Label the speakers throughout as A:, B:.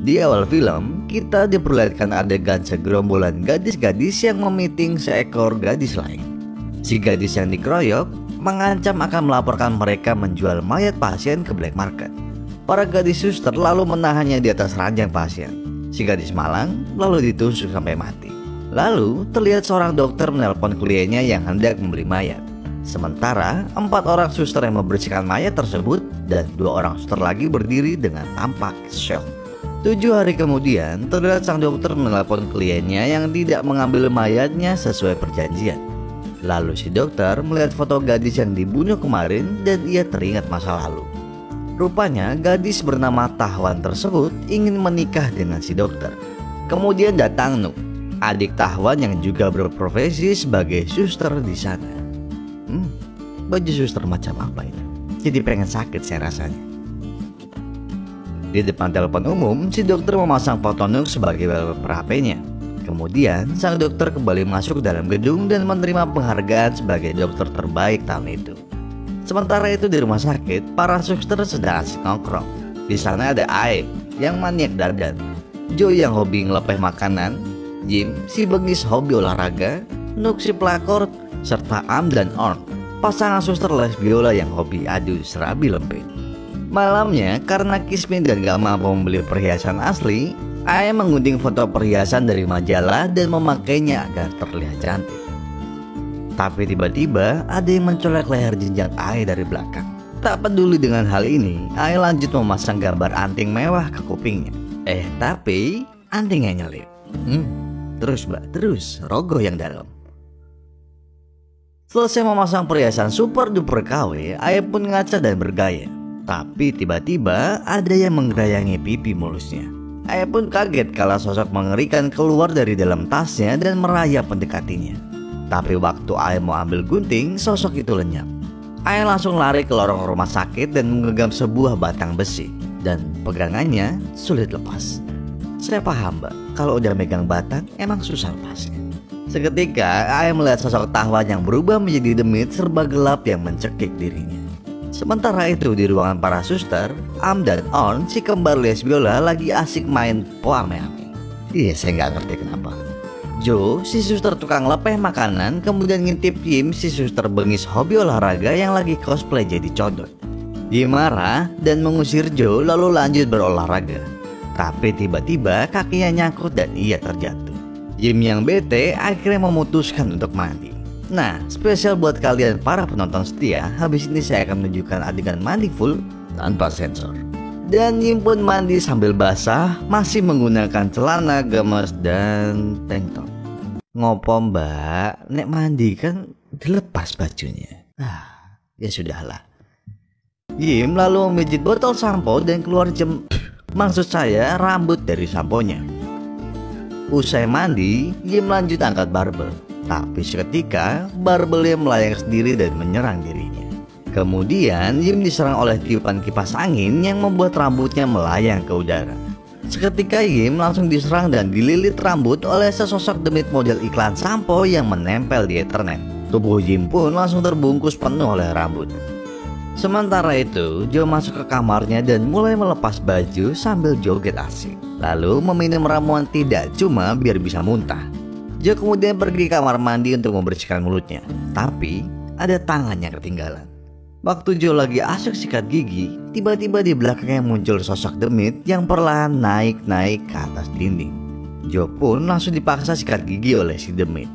A: Di awal film, kita diperlihatkan adegan segerombolan gadis-gadis yang memiting seekor gadis lain. Si gadis yang dikeroyok mengancam akan melaporkan mereka menjual mayat pasien ke black market. Para gadis suster lalu menahannya di atas ranjang pasien. Si gadis malang lalu ditusuk sampai mati. Lalu terlihat seorang dokter menelpon kliennya yang hendak membeli mayat. Sementara 4 orang suster yang membersihkan mayat tersebut dan 2 orang suster lagi berdiri dengan tampak syok. 7 hari kemudian, terlihat sang dokter menelpon kliennya yang tidak mengambil mayatnya sesuai perjanjian. Lalu si dokter melihat foto gadis yang dibunuh kemarin dan ia teringat masa lalu. Rupanya gadis bernama Tahwan tersebut ingin menikah dengan si dokter. Kemudian datang Nuk, adik Tahwan yang juga berprofesi sebagai suster di sana. Baju suster macam apa ini? Jadi pengen sakit saya rasanya. Di depan telepon umum, si dokter memasang foto Nuk sebagai wallpaper HP-nya. Kemudian, sang dokter kembali masuk dalam gedung dan menerima penghargaan sebagai dokter terbaik tahun itu. Sementara itu di rumah sakit, para suster sedang asik nongkrong. Di sana ada Aib yang maniak dandan, Joe yang hobi ngelepeh makanan, Jim si bengis hobi olahraga, Nuk si pelakor, serta Am dan Orn, pasangan suster les biola yang hobi adu serabi lempit. Malamnya, karena Kismin dan gak mampu membeli perhiasan asli, Ae mengunting foto perhiasan dari majalah dan memakainya agar terlihat cantik. Tapi tiba-tiba ada yang mencolek leher jenjang Ae dari belakang. Tak peduli dengan hal ini, Ae lanjut memasang gambar anting mewah ke kupingnya. Tapi antingnya nyelip. Terus mbak, terus rogoh yang dalam. Selesai memasang perhiasan super duper KW, Ae pun ngaca dan bergaya. Tapi tiba-tiba ada yang menggerayangi pipi mulusnya. Ae pun kaget kala sosok mengerikan keluar dari dalam tasnya dan merayap mendekatinya. Tapi waktu Ae mau ambil gunting, sosok itu lenyap. Ae langsung lari ke lorong rumah sakit dan menggenggam sebuah batang besi. Dan pegangannya sulit lepas. Saya paham mbak, kalau udah megang batang emang susah lepasnya. Seketika Ae melihat sosok Tahwan yang berubah menjadi demit serba gelap yang mencekik dirinya. Sementara itu di ruangan para suster, Am dan Orn si kembar les biola lagi asik main poame-ame. Iya saya nggak ngerti kenapa. Joe si suster tukang lepeh makanan kemudian ngintip Jim si suster bengis hobi olahraga yang lagi cosplay jadi codot. Jim marah dan mengusir Joe lalu lanjut berolahraga. Tapi tiba-tiba kakinya nyangkut dan ia terjatuh. Jim yang bete akhirnya memutuskan untuk mandi. Nah, spesial buat kalian para penonton setia, habis ini saya akan menunjukkan adegan mandi full tanpa sensor. Dan Jim pun mandi sambil basah, masih menggunakan celana gemes dan tank top. Ngopo mbak, nek mandi kan dilepas bajunya. Ya sudahlah. Jim lalu memijit botol sampo dan keluar maksud saya rambut dari samponya. Usai mandi, Jim lanjut angkat barbel. Tapi seketika barbelnya melayang sendiri dan menyerang dirinya. Kemudian Jim diserang oleh tiupan kipas angin yang membuat rambutnya melayang ke udara. Seketika Jim langsung diserang dan dililit rambut oleh sesosok demit model iklan sampo yang menempel di ethernet. Tubuh Jim pun langsung terbungkus penuh oleh rambut. Sementara itu Joe masuk ke kamarnya dan mulai melepas baju sambil joget asik. Lalu meminum ramuan tidak cuma biar bisa muntah. Joe kemudian pergi ke kamar mandi untuk membersihkan mulutnya. Tapi ada tangan yang ketinggalan. Waktu Joe lagi asik sikat gigi, tiba-tiba di belakangnya muncul sosok demit yang perlahan naik-naik ke atas dinding. Joe pun langsung dipaksa sikat gigi oleh si demit.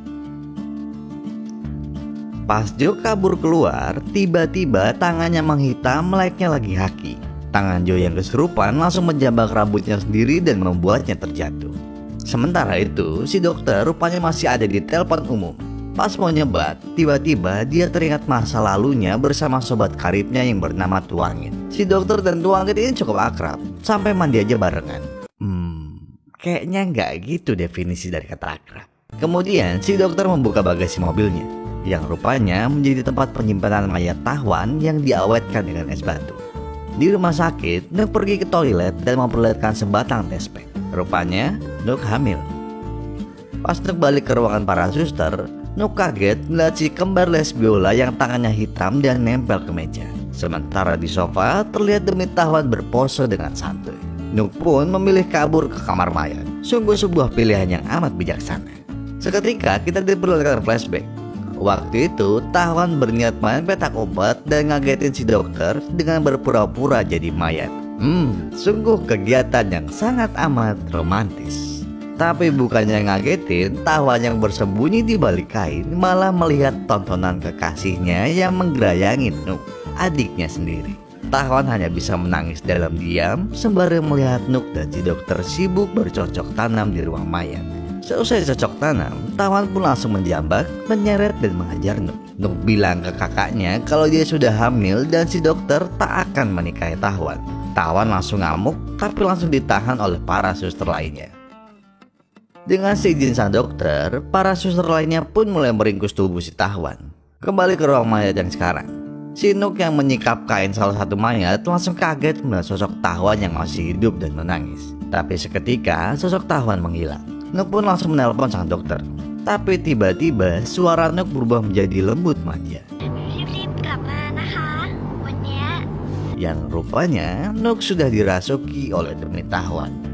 A: Pas Joe kabur keluar, tiba-tiba tangannya menghitam layaknya lagi haki. Tangan Joe yang kesurupan langsung menjambak rambutnya sendiri dan membuatnya terjatuh. Sementara itu, si dokter rupanya masih ada di telepon umum. Pas mau nyebat, tiba-tiba dia teringat masa lalunya bersama sobat karibnya yang bernama Tuangit. Si dokter dan Tuangit ini cukup akrab, sampai mandi aja barengan. Kayaknya nggak gitu definisi dari kata akrab. Kemudian si dokter membuka bagasi mobilnya, yang rupanya menjadi tempat penyimpanan mayat Tahwan yang diawetkan dengan es batu. Di rumah sakit, Nuk pergi ke toilet dan memperlihatkan sebatang tespek. Rupanya Nuk hamil. Pas Nuk balik ke ruangan para suster, Nuk kaget melihat si kembar les biola yang tangannya hitam dan nempel ke meja. Sementara di sofa terlihat demit Tahwan berpose dengan santuy. Nuk pun memilih kabur ke kamar mayat. Sungguh sebuah pilihan yang amat bijaksana. Seketika kita diperlihatkan flashback. Waktu itu Tahwan berniat main petak umpet dan ngagetin si dokter dengan berpura-pura jadi mayat. Sungguh kegiatan yang sangat amat romantis. Tapi bukannya ngagetin, Tahwan yang bersembunyi di balik kain malah melihat tontonan kekasihnya yang menggerayangi Nuk, adiknya sendiri. Tahwan hanya bisa menangis dalam diam sembari melihat Nuk dan si dokter sibuk bercocok tanam di ruang mayat. Seusai cocok tanam, Tahwan pun langsung menjambak, menyeret dan menghajar Nuk. Nuk bilang ke kakaknya kalau dia sudah hamil dan si dokter tak akan menikahi Tahwan. Tahwan langsung ngamuk, tapi langsung ditahan oleh para suster lainnya. Dengan seizin sang dokter, para suster lainnya pun mulai meringkus tubuh si Tahwan. Kembali ke ruang mayat yang sekarang. Si Nuk yang menyikap kain salah satu mayat langsung kaget melihat sosok Tahwan yang masih hidup dan menangis. Tapi seketika sosok Tahwan menghilang. Nuk pun langsung menelpon sang dokter. Tapi tiba-tiba suara Nuk berubah menjadi lembut manja. Yang rupanya Nuk sudah dirasuki oleh demi Tahwan.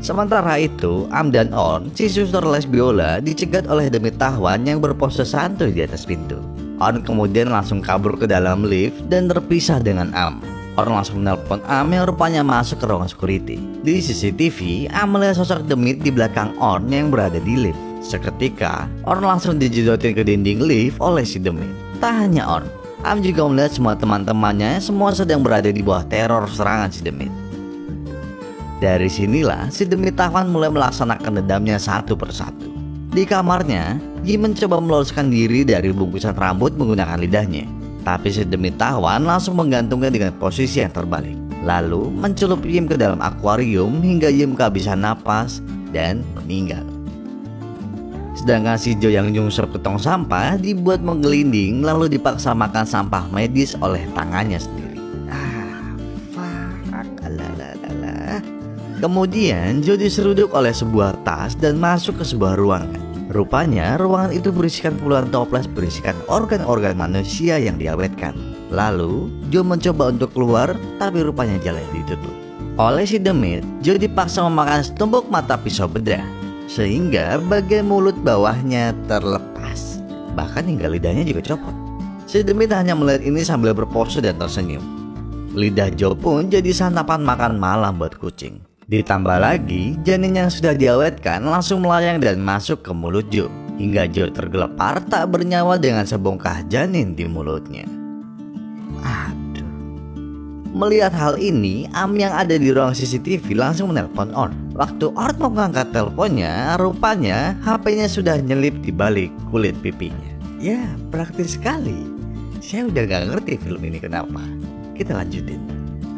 A: Sementara itu, Am dan On, si suster les biola, dicegat oleh demi Tahwan yang berpose santuy di atas pintu. On kemudian langsung kabur ke dalam lift dan terpisah dengan Am. On langsung menelpon Am yang rupanya masuk ke ruangan security. Di CCTV, Am melihat sosok Demit di belakang On yang berada di lift. Seketika, On langsung dijedotin ke dinding lift oleh si Demit. Tak hanya On, Am juga melihat semua teman-temannya semua sedang berada di bawah teror serangan si Demit. Dari sinilah si Demit Tahwan mulai melaksanakan dendamnya satu persatu. Di kamarnya, Yi mencoba meloloskan diri dari bungkusan rambut menggunakan lidahnya. Tapi si Demit Tahwan langsung menggantungnya dengan posisi yang terbalik. Lalu mencelup Yim ke dalam akuarium hingga Yim kehabisan napas dan meninggal. Sedangkan si Jo yang nyungsep ke tong sampah dibuat menggelinding lalu dipaksa makan sampah medis oleh tangannya sendiri. Kemudian Jo diseruduk oleh sebuah tas dan masuk ke sebuah ruangan. Rupanya ruangan itu berisikan puluhan toples berisikan organ-organ manusia yang diawetkan. Lalu Jo mencoba untuk keluar, tapi rupanya jalan ditutup. Oleh si Demit, Jo dipaksa memakan setumpuk mata pisau bedah, sehingga bagian mulut bawahnya terlepas. Bahkan hingga lidahnya juga copot. Si Demit hanya melihat ini sambil berpose dan tersenyum. Lidah Jo pun jadi santapan makan malam buat kucing. Ditambah lagi, janin yang sudah diawetkan langsung melayang dan masuk ke mulut Jo, hingga Jo tergelepar tak bernyawa dengan sebongkah janin di mulutnya. Aduh. Melihat hal ini, Am yang ada di ruang CCTV langsung menelpon On. Waktu On mau mengangkat teleponnya, rupanya HP-nya sudah nyelip di balik kulit pipinya. Ya, praktis sekali. Saya udah gak ngerti film ini kenapa. Kita lanjutin.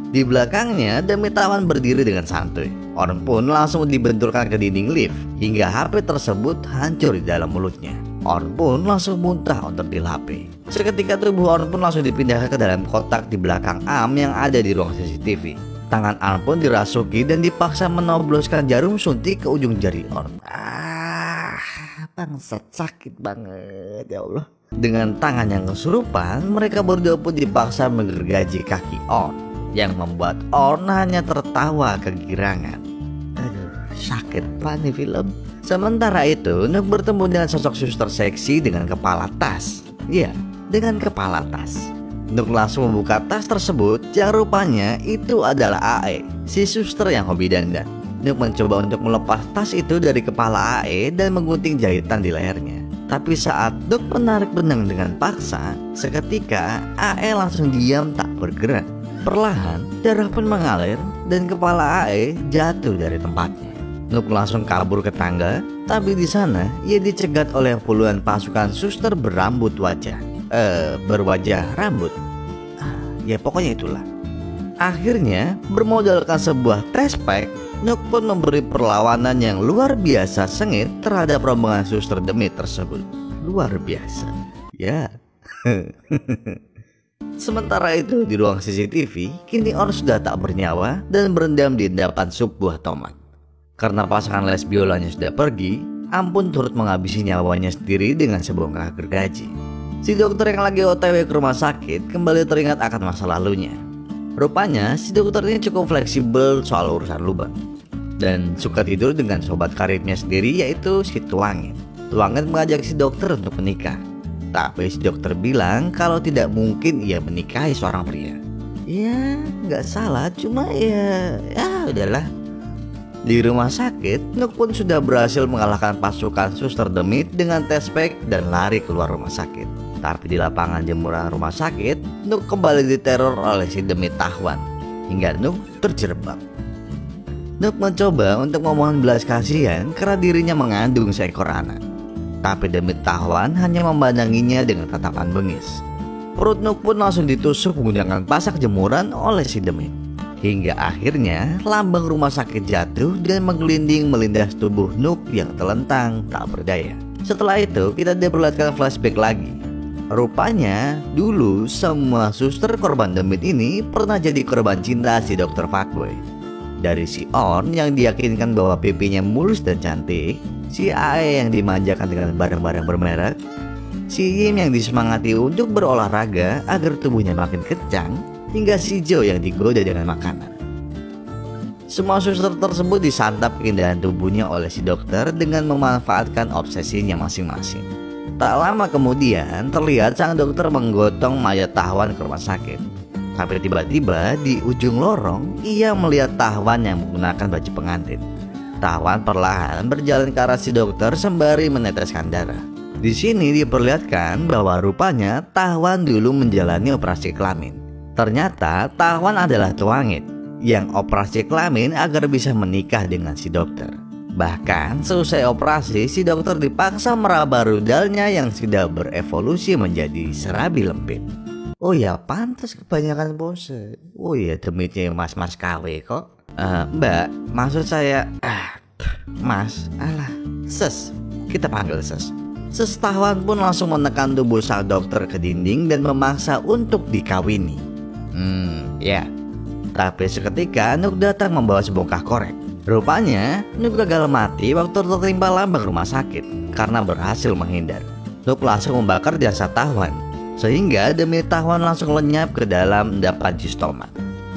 A: Di belakangnya, Demit Tahwan berdiri dengan santuy. On pun langsung dibenturkan ke dinding lift hingga HP tersebut hancur di dalam mulutnya. On pun langsung muntah untuk di HP. Seketika tubuh On pun langsung dipindahkan ke dalam kotak di belakang Am yang ada di ruang CCTV. Tangan On pun dirasuki dan dipaksa menobloskan jarum suntik ke ujung jari On. Bangsat, sakit banget ya Allah. Dengan tangan yang kesurupan, mereka berdua pun dipaksa menggergaji kaki On, yang membuat On hanya tertawa kegirangan. Aduh, sakit banget film. Sementara itu, Nuk bertemu dengan sosok suster seksi dengan kepala tas. Iya, dengan kepala tas. Nuk langsung membuka tas tersebut yang rupanya itu adalah AE, si suster yang hobi dandan. Nuk mencoba untuk melepas tas itu dari kepala AE dan menggunting jahitan di lehernya. Tapi saat Nuk menarik benang dengan paksa, seketika AE langsung diam tak bergerak. Perlahan, darah pun mengalir dan kepala AE jatuh dari tempatnya. Nuk langsung kabur ke tangga, tapi di sana ia dicegat oleh puluhan pasukan suster berwajah rambut. Ya pokoknya itulah. Akhirnya, bermodalkan sebuah tespek, Nuk pun memberi perlawanan yang luar biasa sengit terhadap rombongan suster Demit tersebut. Luar biasa, ya. Sementara itu di ruang CCTV, kini On sudah tak bernyawa dan berendam di endapan sup buah tomat. Karena pasangan les biolanya sudah pergi, Am pun turut menghabisi nyawanya sendiri dengan sebongkah gergaji. Si dokter yang lagi OTW ke rumah sakit kembali teringat akan masa lalunya. Rupanya si dokter ini cukup fleksibel soal urusan lubang dan suka tidur dengan sobat karibnya sendiri, yaitu si Tuangin. Tuangin mengajak si dokter untuk menikah, tapi si dokter bilang kalau tidak mungkin ia menikahi seorang pria. Ya nggak salah, cuma ya udahlah. Di rumah sakit, Nuk pun sudah berhasil mengalahkan pasukan Suster Demit dengan tes pack dan lari keluar rumah sakit. Tapi di lapangan jemuran rumah sakit, Nuk kembali diteror oleh si Demit Tahwan hingga Nuk terjerembab. Nuk mencoba untuk memohon belas kasihan karena dirinya mengandung seekor anak. Tapi Demit Tahwan hanya memandanginya dengan tatapan bengis. Perut Nuk pun langsung ditusuk menggunakan pasak jemuran oleh si Demit. Hingga akhirnya lambang rumah sakit jatuh dan menggelinding melindas tubuh Nuk yang telentang tak berdaya. Setelah itu kita diperlihatkan flashback lagi. Rupanya dulu semua suster korban Demit ini pernah jadi korban cinta si dokter fuckboy. Dari si On yang diyakinkan bahwa pipinya mulus dan cantik, si Ae yang dimanjakan dengan barang-barang bermerek, si Yim yang disemangati untuk berolahraga agar tubuhnya makin kencang, hingga si Jo yang digoda dengan makanan. Semua suster tersebut disantap keindahan tubuhnya oleh si dokter dengan memanfaatkan obsesinya masing-masing. Tak lama kemudian terlihat sang dokter menggotong mayat Tahwan ke rumah sakit. Tapi tiba-tiba di ujung lorong ia melihat Tahwan yang menggunakan baju pengantin. Tahwan perlahan berjalan ke arah si dokter sembari meneteskan darah. Di sini diperlihatkan bahwa rupanya Tahwan dulu menjalani operasi kelamin. Ternyata Tahwan adalah Tuangit yang operasi kelamin agar bisa menikah dengan si dokter. Bahkan selesai operasi, si dokter dipaksa meraba rudalnya yang sudah berevolusi menjadi serabi lempit. Oh ya, pantas kebanyakan pose. Oh ya, Demitnya mas-mas KW kok. Mbak, maksud saya Mas, Ses, kita panggil Ses. Ses Tahwan pun langsung menekan tubuh sang dokter ke dinding dan memaksa untuk dikawini. Ya. Tapi seketika Nuk datang membawa sebongkah korek. Rupanya Nuk gagal mati waktu tertimpa lambang rumah sakit karena berhasil menghindar. Nuk langsung membakar jasad Tahwan, sehingga Demit Tahwan langsung lenyap ke dalam endapan si stomat.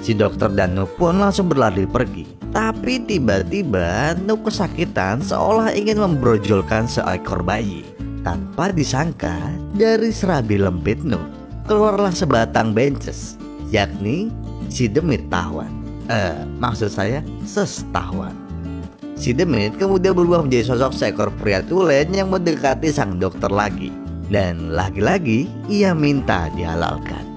A: Si dokter dan Nuk pun langsung berlari pergi. Tapi tiba-tiba Nuk kesakitan seolah ingin membrojolkan seekor bayi. Tanpa disangka dari serabi lempit Nuk keluarlah sebatang bences, yakni si Demit Tahwan. Maksud saya Ses Tahwan. Si Demit kemudian berubah menjadi sosok seekor pria tulen yang mendekati sang dokter lagi. Dan lagi-lagi ia minta dihalalkan.